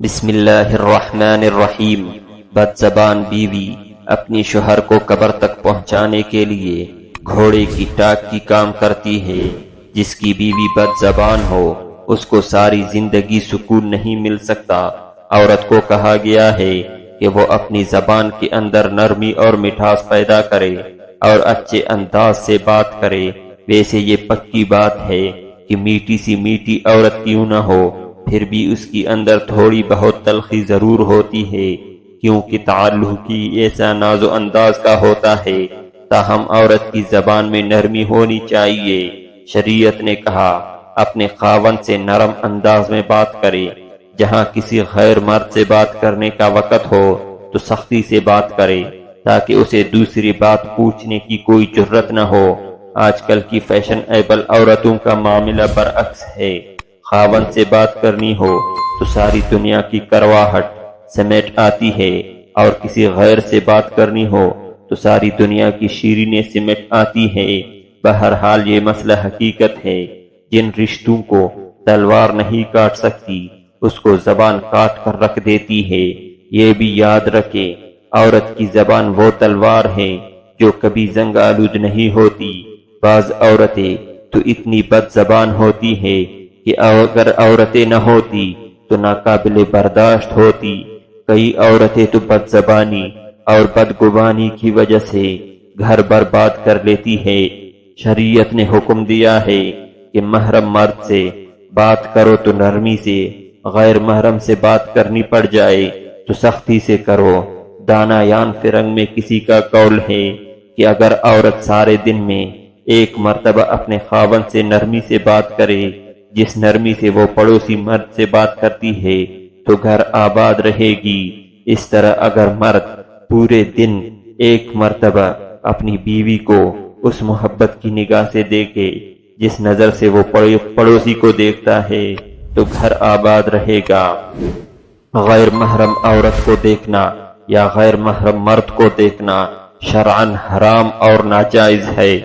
بسم اللہ الرحمن الرحیم۔ بد زبان بیوی اپنی شوہر کو قبر تک پہنچانے کے لیے گھوڑے کی ٹاک کی کام کرتی ہے۔ جس کی بیوی بد زبان ہو اس کو ساری زندگی سکون نہیں مل سکتا۔ عورت کو کہا گیا ہے کہ وہ اپنی زبان کے اندر نرمی اور مٹھاس پیدا کرے اور اچھے انداز سے بات کرے۔ ویسے یہ پکی بات ہے کہ میٹھی سی میٹھی عورت کیوں نہ ہو، پھر بھی اس کی اندر تھوڑی بہت تلخی ضرور ہوتی ہے، کیونکہ تعلق ہی ایسا ناز و انداز کا ہوتا ہے۔ تاہم عورت کی زبان میں نرمی ہونی چاہیے۔ شریعت نے کہا اپنے خاوند سے نرم انداز میں بات کرے۔ جہاں کسی غیر مرد سے بات کرنے کا وقت ہو تو سختی سے بات کرے تاکہ اسے دوسری بات پوچھنے کی کوئی جرت نہ ہو۔ آج کل کی فیشن ایبل عورتوں کا معاملہ برعکس ہے۔ خاوند سے بات کرنی ہو تو ساری دنیا کی کرواہٹ سمیٹ آتی ہے، اور کسی غیر سے بات کرنی ہو تو ساری دنیا کی شیرینیں سمیٹ آتی ہے۔ بہرحال یہ مسئلہ حقیقت ہے۔ جن رشتوں کو تلوار نہیں کاٹ سکتی اس کو زبان کاٹ کر رکھ دیتی ہے۔ یہ بھی یاد رکھے عورت کی زبان وہ تلوار ہے جو کبھی زنگ آلود نہیں ہوتی۔ بعض عورتیں تو اتنی بد زبان ہوتی ہے کہ اگر عورتیں نہ ہوتی تو ناقابل برداشت ہوتی۔ کئی عورتیں تو بد زبانی اور بدگمانی کی وجہ سے گھر برباد کر لیتی ہے۔ شریعت نے حکم دیا ہے کہ محرم مرد سے بات کرو تو نرمی سے، غیر محرم سے بات کرنی پڑ جائے تو سختی سے کرو۔ دانایان فرنگ میں کسی کا قول ہے کہ اگر عورت سارے دن میں ایک مرتبہ اپنے خاوند سے نرمی سے بات کرے جس نرمی سے وہ پڑوسی مرد سے بات کرتی ہے تو گھر آباد رہے گی۔ اس طرح اگر مرد پورے دن ایک مرتبہ اپنی بیوی کو اس محبت کی نگاہ سے دیکھے جس نظر سے وہ پڑوسی کو دیکھتا ہے تو گھر آباد رہے گا۔ غیر محرم عورت کو دیکھنا یا غیر محرم مرد کو دیکھنا شرعاً حرام اور ناجائز ہے۔